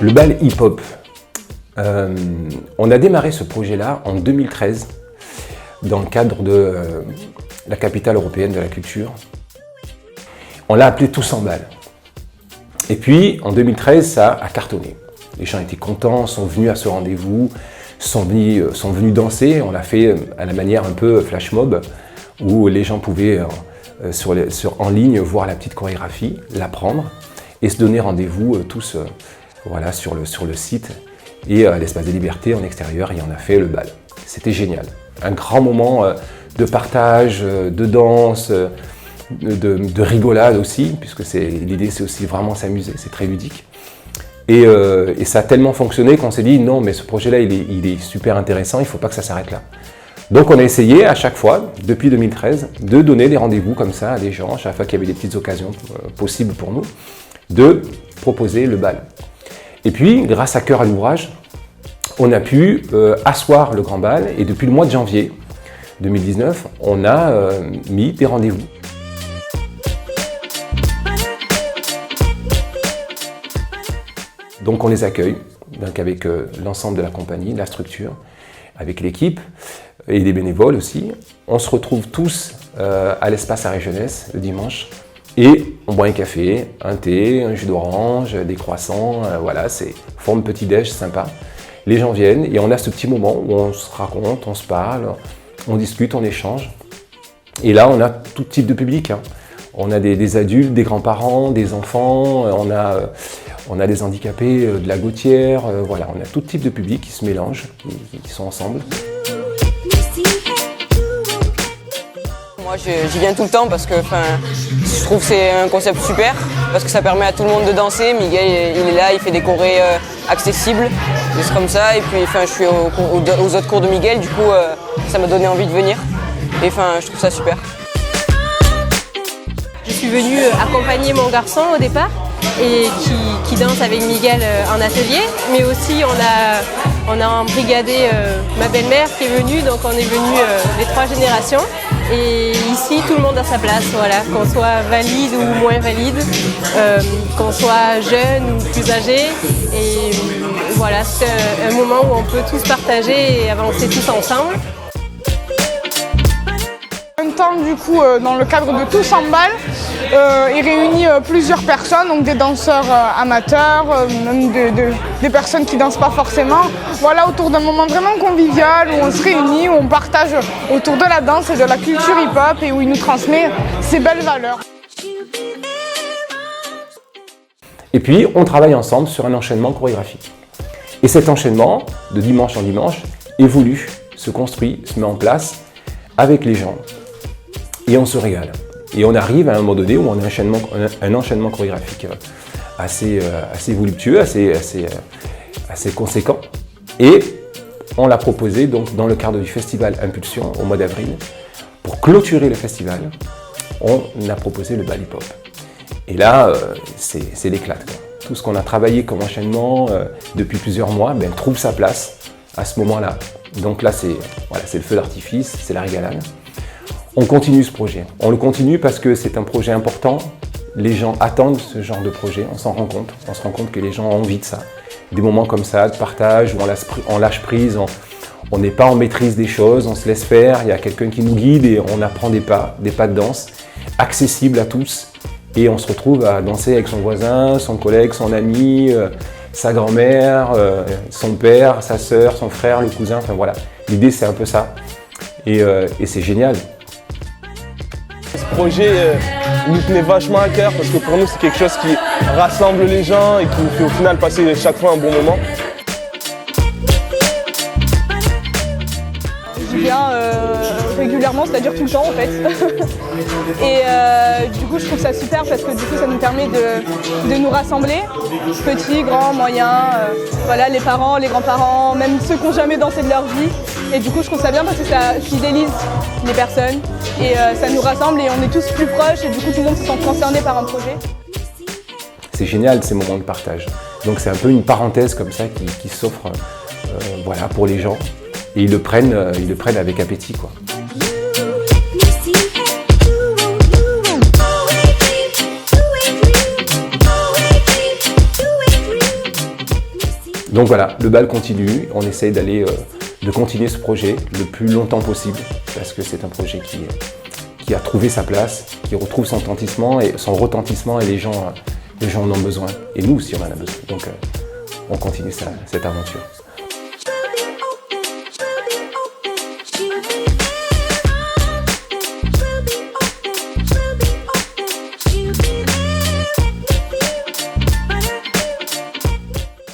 Le bal hip-hop. On a démarré ce projet-là en 2013 dans le cadre de la capitale européenne de la culture. On l'a appelé Tous en bal. Et puis en 2013, ça a cartonné. Les gens étaient contents, sont venus à ce rendez-vous, sont venus danser. On l'a fait à la manière un peu flash mob, où les gens pouvaient en ligne voir la petite chorégraphie, l'apprendre et se donner rendez-vous tous voilà, sur le site et à l'Espace des Libertés en extérieur, et on a fait le bal. C'était génial. Un grand moment de partage, de danse, de rigolade aussi, puisque l'idée c'est aussi vraiment s'amuser, c'est très ludique. Et ça a tellement fonctionné qu'on s'est dit non, mais ce projet-là il est super intéressant, il ne faut pas que ça s'arrête là. Donc on a essayé à chaque fois, depuis 2013, de donner des rendez-vous comme ça à des gens, à chaque fois qu'il y avait des petites occasions possibles pour nous, de proposer le bal. Et puis, grâce à Cœur à l'ouvrage, on a pu asseoir le grand bal, et depuis le mois de janvier 2019, on a mis des rendez-vous. Donc on les accueille donc avec l'ensemble de la compagnie, la structure, avec l'équipe et les bénévoles aussi. On se retrouve tous à l'espace Arrêt Jeunesse le dimanche et on boit un café, un thé, un jus d'orange, des croissants, voilà, c'est forme petit-déj sympa. Les gens viennent et on a ce petit moment où on se raconte, on se parle, on discute, on échange. Et là on a tout type de public, hein. On a des adultes, des grands-parents, des enfants, on a des handicapés de la Gautière, voilà, on a tout type de public qui se mélange, qui sont ensemble. Moi j'y viens tout le temps parce que je trouve que c'est un concept super, parce que ça permet à tout le monde de danser. Miguel il est là, il fait des chorés accessibles, des trucs comme ça, et puis je suis aux autres cours de Miguel, du coup ça m'a donné envie de venir, et je trouve ça super. Je suis venue accompagner mon garçon au départ, et qui danse avec Miguel en atelier, mais aussi on a embrigadé ma belle-mère qui est venue, donc on est venus les 3 générations, et ici tout le monde a sa place, voilà, qu'on soit valide ou moins valide, qu'on soit jeune ou plus âgé, et voilà, c'est un moment où on peut tous partager et avancer tous ensemble. En même temps, du coup, dans le cadre de Tous en bal, il réunit plusieurs personnes, donc des danseurs amateurs, même des personnes qui ne dansent pas forcément. Voilà, autour d'un moment vraiment convivial où on se réunit, où on partage autour de la danse et de la culture hip-hop et où il nous transmet ses belles valeurs. Et puis, on travaille ensemble sur un enchaînement chorégraphique. Et cet enchaînement, de dimanche en dimanche, évolue, se construit, se met en place avec les gens. Et on se régale. Et on arrive à un moment donné où on a un enchaînement chorégraphique assez voluptueux, assez conséquent. Et on l'a proposé donc dans le cadre du festival Impulsion au mois d'avril. Pour clôturer le festival, on a proposé le bal hip-hop. Et là, c'est l'éclat. Tout ce qu'on a travaillé comme enchaînement depuis plusieurs mois trouve sa place à ce moment-là. Donc là, c'est le feu d'artifice, c'est la régalade. On continue ce projet. On le continue parce que c'est un projet important. Les gens attendent ce genre de projet, on s'en rend compte. On se rend compte que les gens ont envie de ça. Des moments comme ça, de partage, où on lâche prise, on n'est pas en maîtrise des choses, on se laisse faire, il y a quelqu'un qui nous guide et on apprend des pas de danse, accessibles à tous. Et on se retrouve à danser avec son voisin, son collègue, son ami, sa grand-mère, son père, sa sœur, son frère, le cousin, enfin voilà. L'idée c'est un peu ça. Et c'est génial. Ce projet nous tenait vachement à cœur parce que pour nous c'est quelque chose qui rassemble les gens et qui nous fait au final passer chaque fois un bon moment. Je viens régulièrement, c'est-à-dire tout le temps en fait. Et du coup je trouve ça super parce que du coup ça nous permet de nous rassembler, petits, grands, moyens, voilà, les parents, les grands-parents, même ceux qui n'ont jamais dansé de leur vie. Et du coup je trouve ça bien parce que ça fidélise les personnes et ça nous rassemble et on est tous plus proches et du coup tout le monde se sent concerné par un projet. C'est génial ces moments de partage. Donc c'est un peu une parenthèse comme ça qui s'offre voilà, pour les gens. Et ils le prennent avec appétit, quoi. Donc voilà, le bal continue, on essaye de continuer ce projet le plus longtemps possible, parce que c'est un projet qui a trouvé sa place, qui retrouve son retentissement et les gens en ont besoin. Et nous aussi on en a besoin. Donc on continue cette aventure.